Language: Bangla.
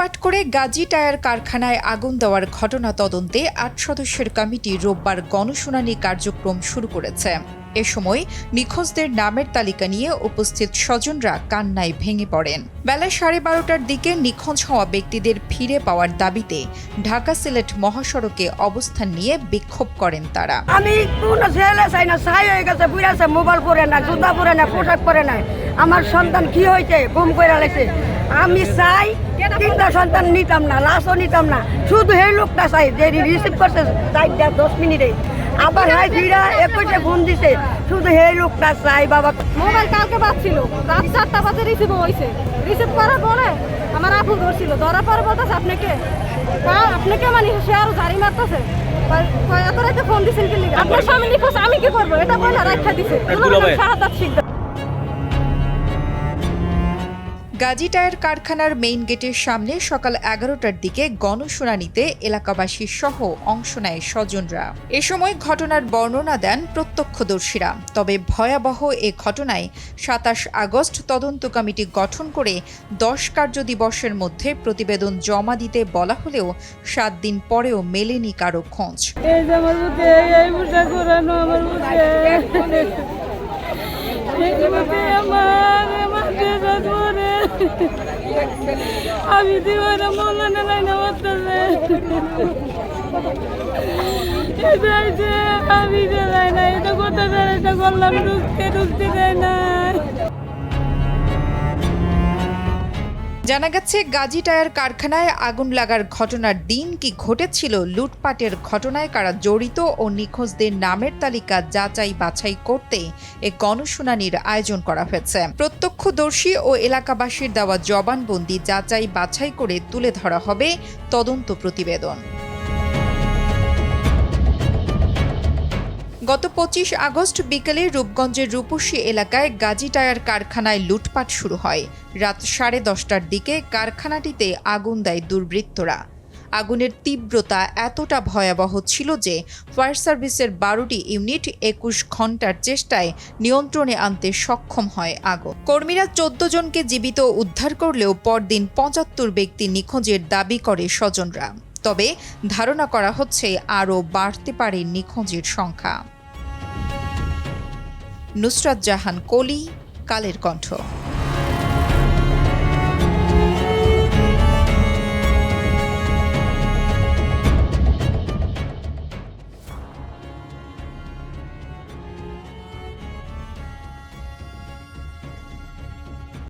লুটপাট করে গাজী টায়ার কারখানায় আগুন দেওয়ার ঘটনা তদন্তে ৮ সদস্যের কমিটি রোববার গণশুনানি কার্যক্রম শুরু করেছে। এ সময় নিখোঁজদের নামের তালিকা নিয়ে উপস্থিত স্বজনরা কান্নায় ভেঙে পড়েন। বেলা 12:30টার দিকে নিখোঁজ হওয়া ব্যক্তিদের ফিরে পাওয়ার দাবিতে ঢাকা সিলেট মহাসড়কে অবস্থান নিয়ে বিক্ষোভ করেন তারা। আমি কোনো ছেলে চাই না, ছাই হয়ে গেছে, বুড়াছে, মোবাইল পরে না, জুতা পরে না, পোশাক পরে না। আমার সন্তান কি হয়েছে, গুম করে লাগছে। আমি চাই তিনটা সন্তান নিতাম না, লাশও নিতাম না, শুধু এই লোকটা চাই যে রিসিভ করছে 4-10 মিনিটে। আবার হাই ফিরা 21-এ ফোন দিছে, শুধু এই লোকটা চাই। বাবা মোবাইল কালকে বাজছিল, রাত 4টা বাজে রিসিভ হয়েছে। রিসিভ করার পরে আমার আপু ধরছিল, ধরার পরে বলতেছে আপনাকে মানে সে আরো জারি মারতেছে। এত রাতে ফোন দিচ্ছেন কি লিখে? আপনার স্বামী নিখোঁজ, আমি কি করবো? এটা বলে রাখা দিছে। শাহাদাত শিকদার। গাজী টায়ার কারখানার মেইন গেটের সামনে সকাল 11টার দিকে গণশুনানিতে এলাকাবাসী সহ অংশ নেয় স্বজনরা। এ সময় ঘটনার বর্ণনা দেন প্রত্যক্ষদর্শীরা। তবে ভয়াবহ এ ঘটনায় 27 আগস্ট তদন্ত কমিটি গঠন করে 10 কার্যদিবসের মধ্যে প্রতিবেদন জমা দিতে বলা হলেও 7 দিন পরেও মেলেনি কারো খোঁজ। আমি দিবানা মৌলানা লাইনা মারতেছে, আমি দেয় না, এটা কোথা এটা করলাম, ঢুকতে দেয় না। জানা গেছে গাজী টায়ার কারখানায় আগুন লাগার ঘটনার দিন কি ঘটেছিল, লুটপাটের ঘটনায় কারা জড়িত ও নিখোঁজদের নামের তালিকা যাচাই বাছাই করতে এ গণশুনানির আয়োজন করা হয়েছে। প্রত্যক্ষদর্শী ও এলাকাবাসীর দেওয়া জবানবন্দি যাচাই বাছাই করে তুলে ধরা হবে তদন্ত প্রতিবেদন। গত 25 আগস্ট বিকেলে রূপগঞ্জের রূপসী এলাকায় গাজী টায়ার কারখানায় লুটপাট শুরু হয়। রাত 10:30টার দিকে কারখানাটিতে আগুন দেয় দুর্বৃত্তরা। আগুনের তীব্রতা এতটা ভয়াবহ ছিল যে ফায়ার সার্ভিসের 12টি ইউনিট 21 ঘণ্টার চেষ্টায় নিয়ন্ত্রণে আনতে সক্ষম হয় আগুন। কর্মীরা 14 জনকে জীবিত উদ্ধার করলেও পরদিন 75 ব্যক্তি নিখোঁজের দাবি করে স্বজনরা। তবে ধারণা করা হচ্ছে আরও বাড়তে পারে নিখোঁজের সংখ্যা। নুসরাত জাহান কলি, কালের কণ্ঠ।